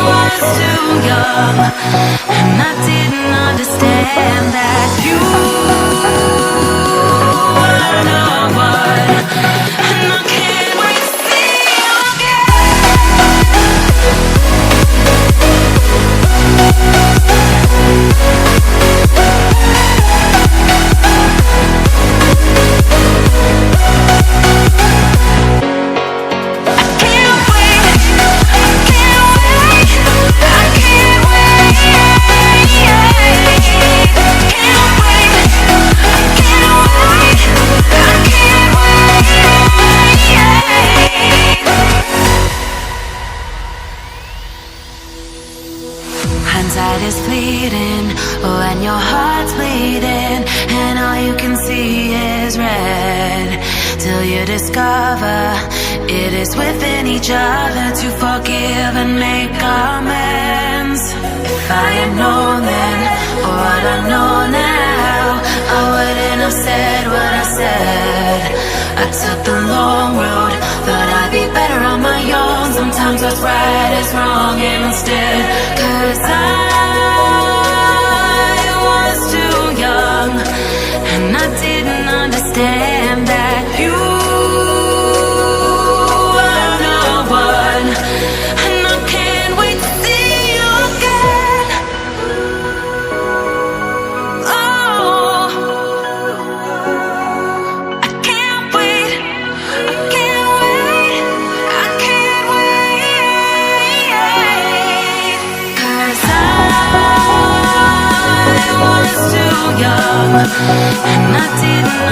was too young, and I didn't understand that you were the one, and I can't wait to see you hindsight is fleeting when your heart's bleeding and all you can see is red, till you discover it is within each other to forgive and make amends. If I had known then what I know now, I wouldn't have said what I said. I took the long road, thought I'd be better on my own. Sometimes what's right is wrong instead, 'cause I was too young, and I didn't understand that you were the one, and I can't wait to see you again. Oh, I can't wait, I can't wait, I can't wait, 'cause I was too young, and I didn't